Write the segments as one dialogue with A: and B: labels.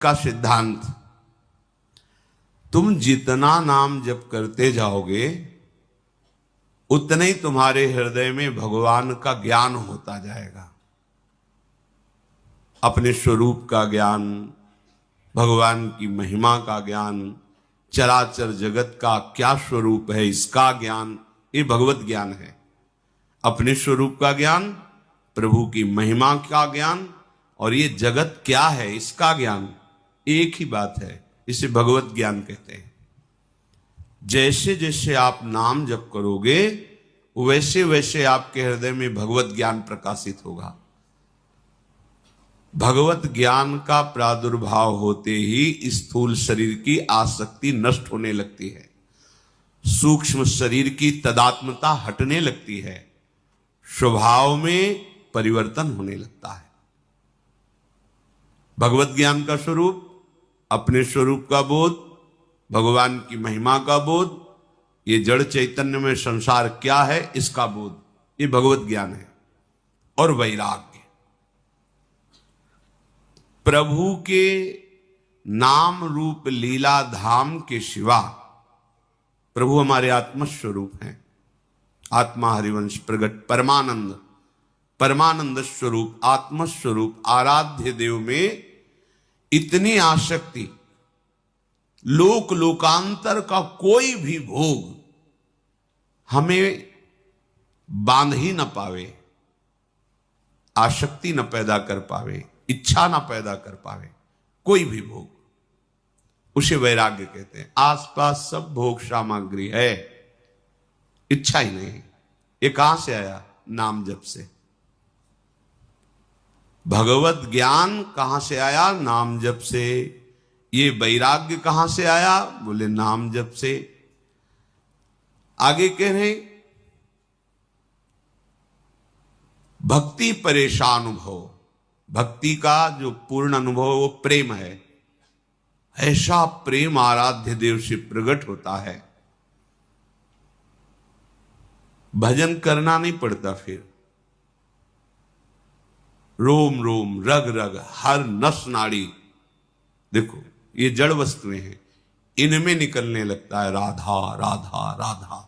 A: का सिद्धांत, तुम जितना नाम जप करते जाओगे उतने ही तुम्हारे हृदय में भगवान का ज्ञान होता जाएगा। अपने स्वरूप का ज्ञान, भगवान की महिमा का ज्ञान, चराचर जगत का क्या स्वरूप है इसका ज्ञान, ये भगवत ज्ञान है। अपने स्वरूप का ज्ञान, प्रभु की महिमा का ज्ञान और ये जगत क्या है इसका ज्ञान, एक ही बात है। इसे भगवत ज्ञान कहते हैं। जैसे जैसे आप नाम जप करोगे वैसे वैसे आपके हृदय में भगवत ज्ञान प्रकाशित होगा। भगवत ज्ञान का प्रादुर्भाव होते ही स्थूल शरीर की आसक्ति नष्ट होने लगती है, सूक्ष्म शरीर की तदात्मता हटने लगती है, स्वभाव में परिवर्तन होने लगता है। भगवत ज्ञान का स्वरूप, अपने स्वरूप का बोध, भगवान की महिमा का बोध, ये जड़ चैतन्य में संसार क्या है इसका बोध, ये भगवत ज्ञान है। और वैराग्य, प्रभु के नाम रूप लीला धाम के सिवा प्रभु हमारे आत्मस्वरूप हैं। आत्मा हरिवंश प्रगट परमानंद, परमानंद स्वरूप, आत्मस्वरूप आराध्य देव में इतनी आसक्ति, लोक लोकांतर का कोई भी भोग हमें बांध ही न पावे, आसक्ति न पैदा कर पावे, इच्छा न पैदा कर पावे, कोई भी भोग, उसे वैराग्य कहते हैं। आसपास सब भोग सामग्री है, इच्छा ही नहीं। ये कहां से आया? नाम जप से। भगवत ज्ञान कहां से आया? नाम जप से। ये वैराग्य कहां से आया? बोले नाम जप से। आगे कह रहे भक्ति परेशानुभव, भक्ति का जो पूर्ण अनुभव वो प्रेम है। ऐसा प्रेम आराध्य देव से प्रकट होता है, भजन करना नहीं पड़ता। फिर रोम रोम, रग रग, हर नस नाड़ी, देखो ये जड़ वस्तुएं हैं, इनमें निकलने लगता है राधा राधा राधा।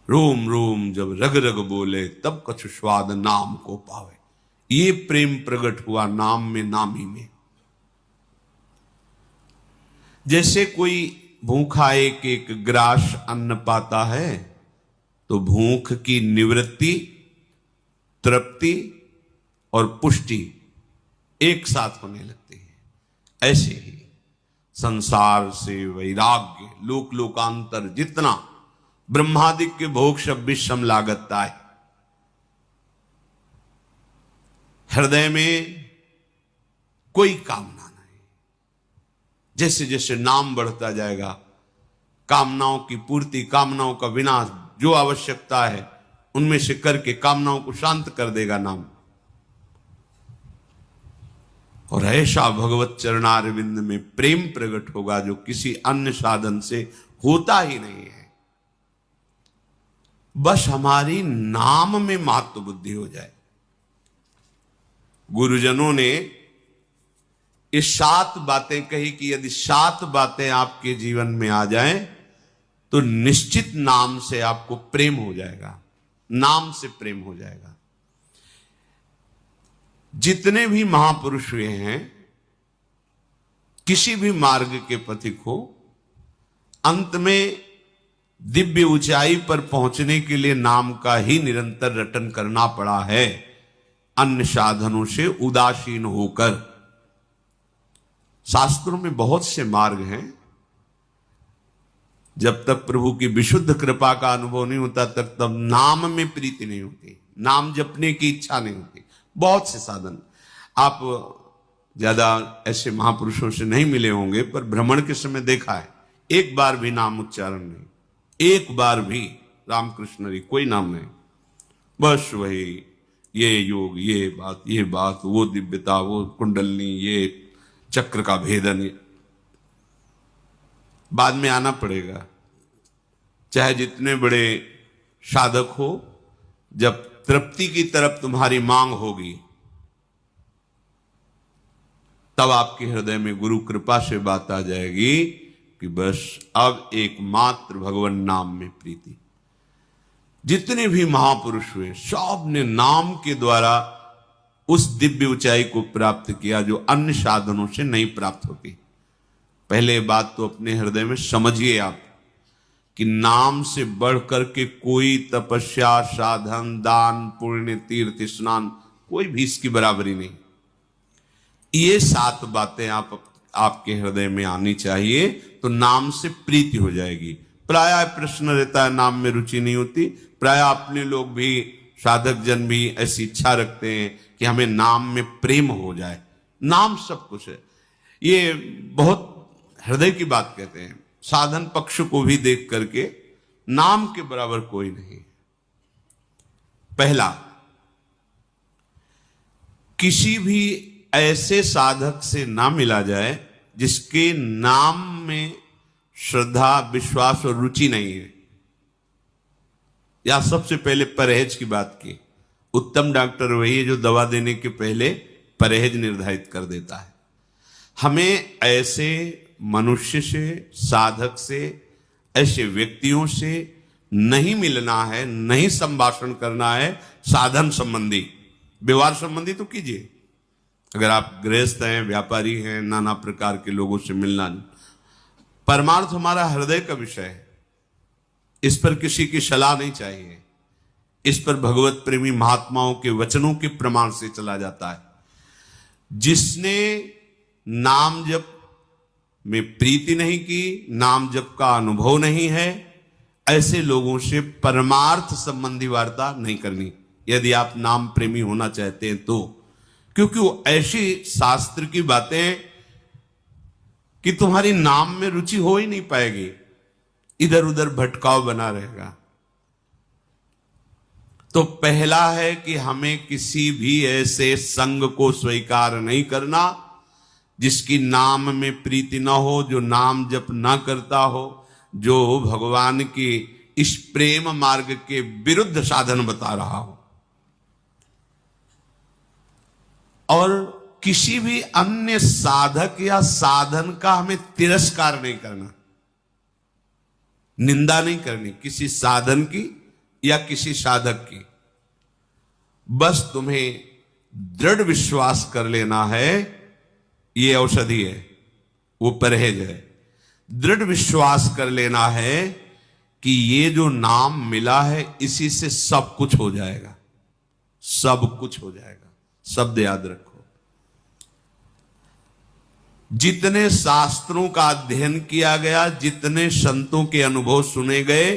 A: रोम रोम जब रग रग बोले तब कछु स्वाद नाम को पावे। ये प्रेम प्रकट हुआ नाम में, नामी में। जैसे कोई भूखा एक एक ग्रास अन्न पाता है तो भूख की निवृत्ति, तृप्ति और पुष्टि एक साथ होने लगती है। ऐसे ही संसार से वैराग्य, लोक लोकांतर जितना ब्रह्मादिक के भोग शब्द सम लागता है, हृदय में कोई कामना नहीं। जैसे जैसे नाम बढ़ता जाएगा, कामनाओं की पूर्ति, कामनाओं का विनाश, जो आवश्यकता है उनमें से करके कामनाओं को शांत कर देगा नाम। और ऐसा भगवत चरणारविंद में प्रेम प्रकट होगा जो किसी अन्य साधन से होता ही नहीं है। बस हमारी नाम में महत्व बुद्धि हो जाए। गुरुजनों ने ये 7 बातें कही कि यदि 7 बातें आपके जीवन में आ जाएं तो निश्चित नाम से आपको प्रेम हो जाएगा, नाम से प्रेम हो जाएगा। जितने भी महापुरुष हुए हैं, किसी भी मार्ग के पथिक हो, अंत में दिव्य ऊंचाई पर पहुंचने के लिए नाम का ही निरंतर रटन करना पड़ा है, अन्य साधनों से उदासीन होकर। शास्त्रों में बहुत से मार्ग हैं, जब तक प्रभु की विशुद्ध कृपा का अनुभव नहीं होता तब तक नाम में प्रीति नहीं होती, नाम जपने की इच्छा नहीं होती। बहुत से साधन, आप ज्यादा ऐसे महापुरुषों से नहीं मिले होंगे, पर भ्रमण के समय देखा है, एक बार भी नाम उच्चारण नहीं, एक बार भी रामकृष्ण हरि कोई नाम नहीं, बस वही ये योग, ये बात, वो दिव्यता, वो कुंडलनी, ये चक्र का भेदन। बाद में आना पड़ेगा, चाहे जितने बड़े साधक हो, जब तृप्ति की तरफ तुम्हारी मांग होगी तब आपके हृदय में गुरु कृपा से बात आ जाएगी कि बस अब एकमात्र भगवान नाम में प्रीति। जितने भी महापुरुष हुए सब ने नाम के द्वारा उस दिव्य ऊंचाई को प्राप्त किया जो अन्य साधनों से नहीं प्राप्त होती। पहले बात तो अपने हृदय में समझिए आप कि नाम से बढ़कर के कोई तपस्या, साधन, दान, पुण्य, तीर्थ स्नान कोई भी इसकी बराबरी नहीं। ये 7 बातें आपके हृदय में आनी चाहिए तो नाम से प्रीति हो जाएगी। प्रायः प्रश्न रहता है, नाम में रुचि नहीं होती। प्रायः अपने लोग भी, साधक जन भी ऐसी इच्छा रखते हैं कि हमें नाम में प्रेम हो जाए। नाम सब कुछ है, ये बहुत हृदय की बात कहते हैं। साधन पक्ष को भी देख करके नाम के बराबर कोई नहीं। पहला, किसी भी ऐसे साधक से ना मिला जाए जिसके नाम में श्रद्धा, विश्वास और रुचि नहीं है। या सबसे पहले परहेज की बात की। उत्तम डॉक्टर वही है जो दवा देने के पहले परहेज निर्धारित कर देता है। हमें ऐसे मनुष्य से, साधक से, ऐसे व्यक्तियों से नहीं मिलना है, नहीं संभाषण करना है। साधन संबंधी, व्यवहार संबंधी तो कीजिए। अगर आप गृहस्थ हैं, व्यापारी हैं, नाना प्रकार के लोगों से मिलना, परमार्थ हमारा हृदय का विषय है। इस पर किसी की सलाह नहीं चाहिए। इस पर भगवत प्रेमी महात्माओं के वचनों के प्रमाण से चला जाता है। जिसने नाम जप में प्रीति नहीं की, नाम जप का अनुभव नहीं है, ऐसे लोगों से परमार्थ संबंधी वार्ता नहीं करनी, यदि आप नाम प्रेमी होना चाहते हैं तो। क्योंकि वो ऐसी शास्त्र की बातें कि तुम्हारी नाम में रुचि हो ही नहीं पाएगी, इधर उधर भटकाव बना रहेगा। तो पहला है कि हमें किसी भी ऐसे संग को स्वीकार नहीं करना जिसकी नाम में प्रीति ना हो, जो नाम जप ना करता हो, जो भगवान की इस प्रेम मार्ग के विरुद्ध साधन बता रहा हो। और किसी भी अन्य साधक या साधन का हमें तिरस्कार नहीं करना, निंदा नहीं करनी किसी साधन की या किसी साधक की। बस तुम्हें दृढ़ विश्वास कर लेना है, ये औषधि है, वो परहेज है। दृढ़ विश्वास कर लेना है कि ये जो नाम मिला है इसी से सब कुछ हो जाएगा, सब कुछ हो जाएगा। शब्द याद रखो। जितने शास्त्रों का अध्ययन किया गया, जितने संतों के अनुभव सुने गए,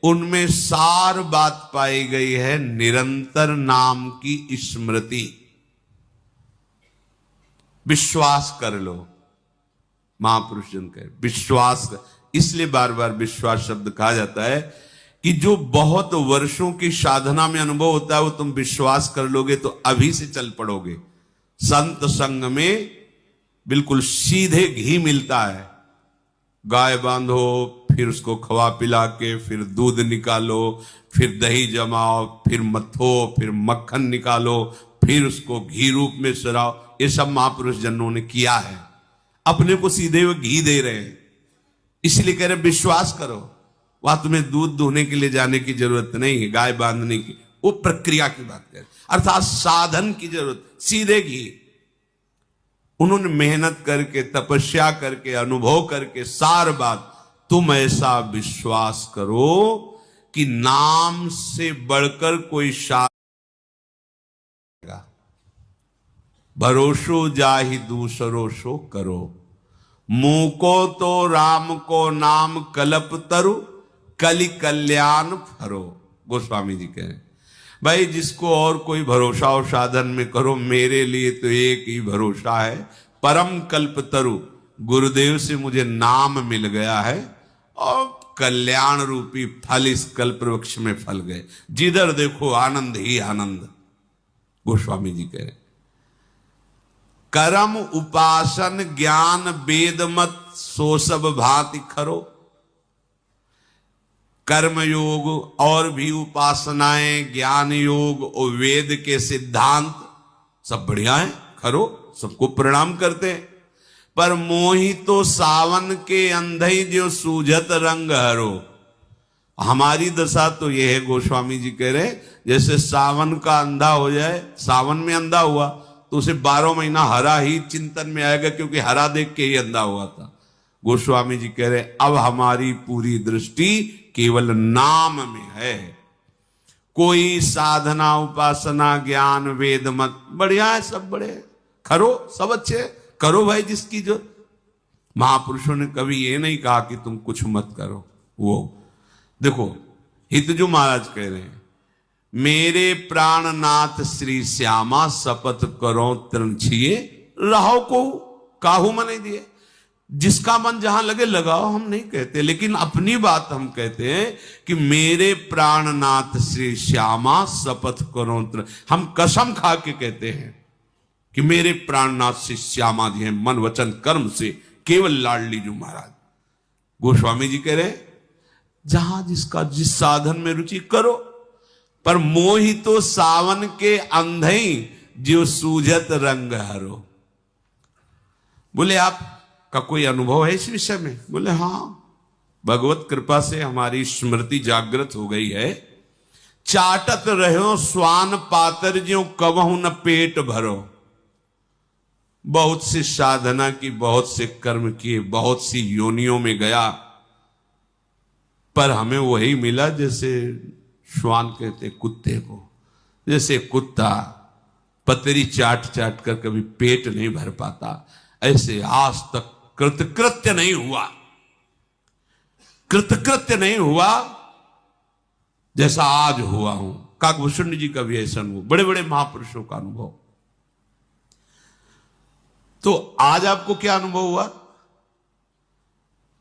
A: उनमें सार बात पाई गई है निरंतर नाम की स्मृति। विश्वास कर लो, महापुरुष जन कहे विश्वास कर। इसलिए बार बार विश्वास शब्द कहा जाता है कि जो बहुत वर्षों की साधना में अनुभव होता है वो तुम विश्वास कर लोगे तो अभी से चल पड़ोगे। संत संग में बिल्कुल सीधे घी मिलता है। गाय बांधो, फिर उसको खवा पिला के, फिर दूध निकालो, फिर दही जमाओ, फिर मथो, फिर मक्खन निकालो, फिर उसको घी रूप में सराओ। ये सब महापुरुष जनों ने किया है। अपने को सीधे वो घी दे रहे हैं, इसलिए कह रहे विश्वास करो। वहां तुम्हें दूध दुहने के लिए जाने की जरूरत नहीं है, गाय बांधने की, वो प्रक्रिया की बात कर, अर्थात साधन की जरूरत, सीधे घी। उन्होंने मेहनत करके, तपस्या करके, अनुभव करके सार बात, तुम ऐसा विश्वास करो कि नाम से बढ़कर कोई शास्त्र, भरोसो जाहि दूसरो सो करो, मुंह को तो राम को नाम कल्प तरु, कलि कल्याण फरो। गोस्वामी जी कह रहे भाई, जिसको और कोई भरोसा और साधन में करो, मेरे लिए तो एक ही भरोसा है, परम कल्प तरु, गुरुदेव से मुझे नाम मिल गया है और कल्याण रूपी फल इस कल्प वृक्ष में फल गए। जिधर देखो आनंद ही आनंद। गोस्वामी जी कह रहे कर्म उपासन ज्ञान वेद मत सो सब भांति खरो। कर्म योग और भी उपासनाएं, ज्ञान योग और वेद के सिद्धांत सब बढ़िया है, खरो सबको प्रणाम करते हैं। पर मोहि तो सावन के अंधई जो सूझत रंग हरो। हमारी दशा तो यह है, गोस्वामी जी कह रहे, जैसे सावन का अंधा हो जाए, सावन में अंधा हुआ तो उसे 12 महीना हरा ही चिंतन में आएगा, क्योंकि हरा देख के ही अंधा हुआ था। गोस्वामी जी कह रहे अब हमारी पूरी दृष्टि केवल नाम में है। कोई साधना उपासना ज्ञान वेद मत बढ़िया है, सब बड़े करो, सब अच्छे करो भाई, जिसकी जो। महापुरुषों ने कभी ये नहीं कहा कि तुम कुछ मत करो। वो देखो हितजू महाराज कह रहे हैं, मेरे प्राणनाथ श्री श्यामा शपथ करो तृण छिए रहो को काहू मने दिए। जिसका मन जहां लगे लगाओ, हम नहीं कहते, लेकिन अपनी बात हम कहते हैं कि मेरे प्राणनाथ श्री श्यामा शपथ करो तृण। हम कसम खा के कहते हैं कि मेरे प्राणनाथ श्री श्यामा जी हैं, मन वचन कर्म से केवल लाडली जी महाराज। गोस्वामी जी कह रहे जहां जिसका जिस साधन में रुचि करो, पर मोहि तो सावन के अंधई जो सूझत रंग हरो। बोले आप का कोई अनुभव है इस विषय में? बोले हां, भगवत कृपा से हमारी स्मृति जागृत हो गई है। चाटत रहो स्वान पातर ज्यों कबहू न पेट भरो। बहुत सी साधना की, बहुत से कर्म किए, बहुत सी योनियों में गया, पर हमें वही मिला जैसे श्वान कहते कुत्ते को। जैसे कुत्ता पतरी चाट चाट कर कभी पेट नहीं भर पाता, ऐसे आज तक कृतकृत्य नहीं हुआ, कृतकृत्य नहीं हुआ जैसा आज हुआ हूं। काकभूषण जी का भी ऐसा अनुभव, बड़े बड़े महापुरुषों का अनुभव। तो आज आपको क्या अनुभव हुआ?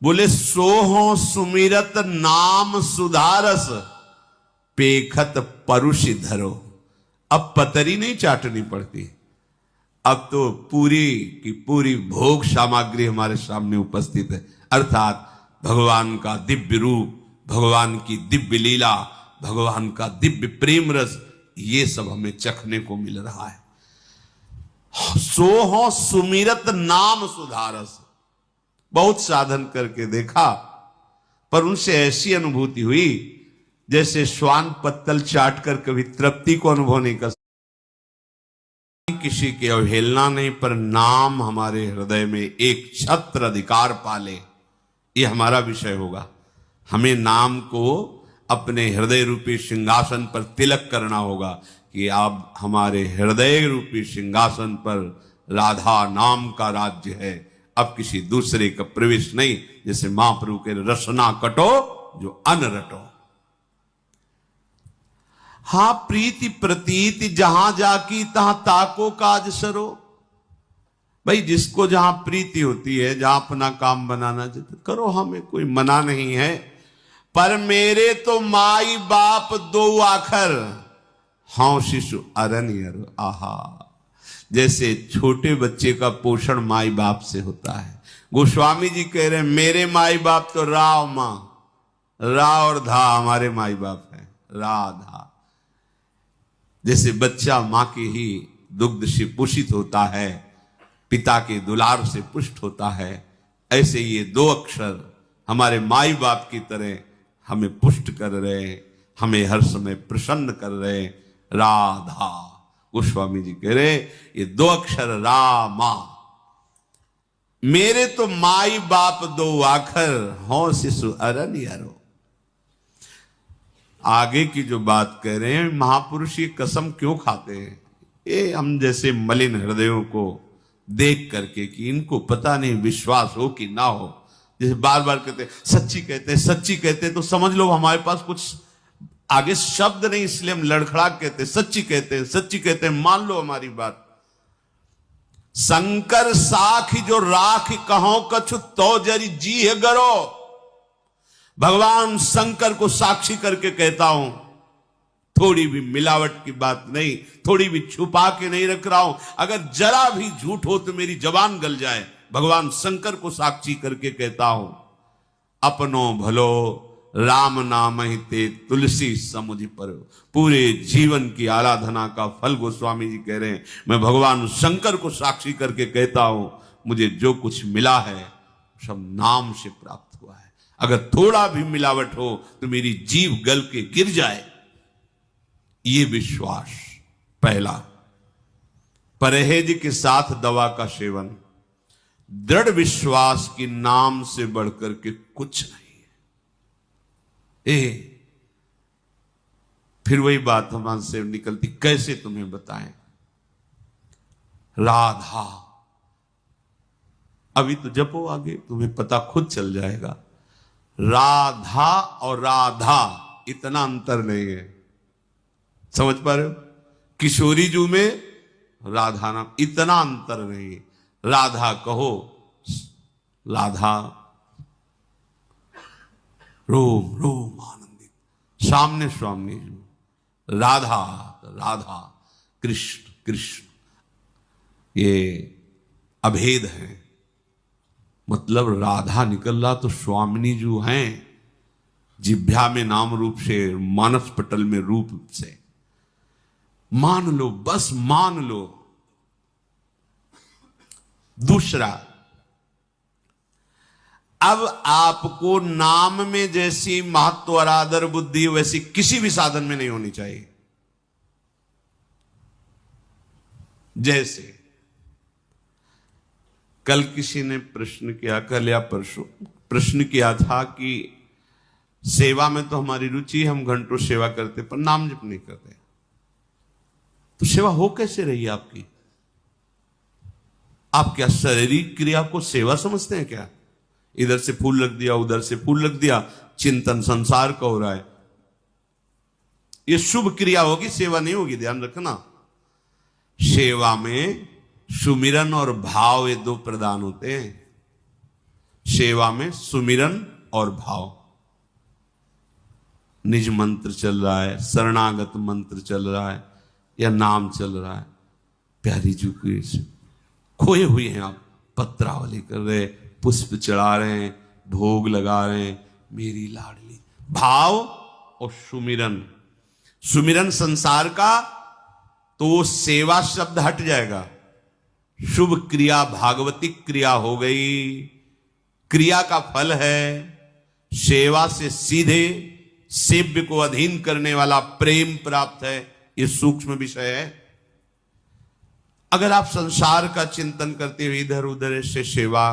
A: बोले सोहो सुमिरत नाम सुधारस पेखत परुषि धरो। अब पतरी नहीं चाटनी पड़ती, अब तो पूरी की पूरी भोग सामग्री हमारे सामने उपस्थित है। अर्थात भगवान का दिव्य रूप, भगवान की दिव्य लीला, भगवान का दिव्य प्रेम रस, ये सब हमें चखने को मिल रहा है। सोहो सुमिरत नाम सुधारस। बहुत साधन करके देखा, पर उनसे ऐसी अनुभूति हुई जैसे श्वान पत्तल चाट कर कभी तृप्ति को अनुभव नहीं कर। किसी की अवहेलना नहीं, पर नाम हमारे हृदय में एक छत्र अधिकार पाले, ये हमारा विषय होगा। हमें नाम को अपने हृदय रूपी सिंहासन पर तिलक करना होगा कि अब हमारे हृदय रूपी सिंहासन पर राधा नाम का राज्य है, अब किसी दूसरे का प्रवेश नहीं। जैसे महाप्रभु के रसना कटो जो अन्न रटो। हां प्रीति प्रतीति जहां जाकी तहां ताको काज सरो। भाई जिसको जहां प्रीति होती है, जहां अपना काम बनाना चाहते करो, हमें कोई मना नहीं है। पर मेरे तो माई बाप दो आखर हाँ शिशु अरण्य। आहा, जैसे छोटे बच्चे का पोषण माई बाप से होता है। गोस्वामी जी कह रहे हैं मेरे माई बाप तो राव मां, रा और धा हमारे माई बाप है, राधा। जैसे बच्चा मां के ही दुग्ध से पोषित होता है, पिता के दुलार से पुष्ट होता है, ऐसे ये दो अक्षर हमारे माई बाप की तरह हमें पुष्ट कर रहे हैं, हमें हर समय प्रसन्न कर रहे हैं। राधा, गोस्वामी जी कह रहे ये दो अक्षर रामा। मेरे तो माई बाप दो आखर हो शिशु अरण्य। आगे की जो बात कह रहे हैं, महापुरुष ये कसम क्यों खाते हैं? ये हम जैसे मलिन हृदयों को देख करके कि इनको पता नहीं विश्वास हो कि ना हो, जैसे बार बार कहते सच्ची कहते हैं, सच्ची कहते हैं, तो समझ लो हमारे पास कुछ आगे शब्द नहीं, इसलिए हम लड़खड़ा कहते सच्ची कहते हैं, सच्ची कहते हैं, मान लो हमारी बात। शंकर साख जो राख कहो कछु तो जरी जी है गरो। भगवान शंकर को साक्षी करके कहता हूं, थोड़ी भी मिलावट की बात नहीं, थोड़ी भी छुपा के नहीं रख रहा हूं। अगर जरा भी झूठ हो तो मेरी जबान गल जाए। भगवान शंकर को साक्षी करके कहता हूं, अपनो भलो राम नाम ही ते तुलसी समुझ पर। पूरे जीवन की आराधना का फल गोस्वामी जी कह रहे हैं, मैं भगवान शंकर को साक्षी करके कहता हूं, मुझे जो कुछ मिला है सब नाम से प्राप्त हुआ है। अगर थोड़ा भी मिलावट हो तो मेरी जीभ गल के गिर जाए, ये विश्वास पहला। परहेज के साथ दवा का सेवन, दृढ़ विश्वास की नाम से बढ़कर के कुछ नहीं है। फिर वही बात हमारे से निकलती, कैसे तुम्हें बताएं? राधा, अभी तो जपो, आगे तुम्हें पता खुद चल जाएगा। राधा और राधा इतना अंतर नहीं है, समझ पा रहे हो? किशोरी जू में राधा नाम, इतना अंतर नहीं है। राधा कहो, राधा रोम रोम आनंदित, सामने स्वामी जू। राधा राधा, कृष्ण कृष्ण, ये अभेद है। मतलब राधा निकल रहा तो स्वामिनी जो हैं, जिभ्या में नाम रूप से, मानस पटल में रूप से। मान लो, बस मान लो। दूसरा, अब आपको नाम में जैसी महत्व और आदर बुद्धि वैसी किसी भी साधन में नहीं होनी चाहिए। जैसे कल किसी ने प्रश्न किया, कल या परसों प्रश्न किया था कि सेवा में तो हमारी रुचि, हम घंटों सेवा करते पर नाम जप नहीं करते, तो सेवा हो कैसे रही है आपकी? आप क्या शारीरिक क्रिया को सेवा समझते हैं क्या? इधर से फूल रख दिया, उधर से फूल रख दिया, चिंतन संसार का हो रहा है, ये शुभ क्रिया होगी, सेवा नहीं होगी। ध्यान रखना, सेवा में सुमिरन और भाव, ये दो प्रदान होते हैं। सेवा में सुमिरन और भाव। निज मंत्र चल रहा है, शरणागत मंत्र चल रहा है, या नाम चल रहा है, प्यारी जी की खोए हुए हैं आप, पत्रावली कर रहे, पुष्प चढ़ा रहे हैं, भोग लगा रहे हैं, मेरी लाडली। भाव और सुमिरन, सुमिरन संसार का, तो सेवा शब्द हट जाएगा। शुभ क्रिया भागवतिक क्रिया हो गई, क्रिया का फल है। सेवा से सीधे सेव्य को अधीन करने वाला प्रेम प्राप्त है, ये सूक्ष्म विषय है। अगर आप संसार का चिंतन करते हुए इधर उधर से सेवा,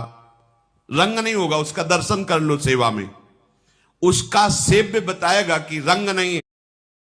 A: रंग नहीं होगा, उसका दर्शन कर लो सेवा में, उसका सेव्य बताएगा कि रंग नहीं है।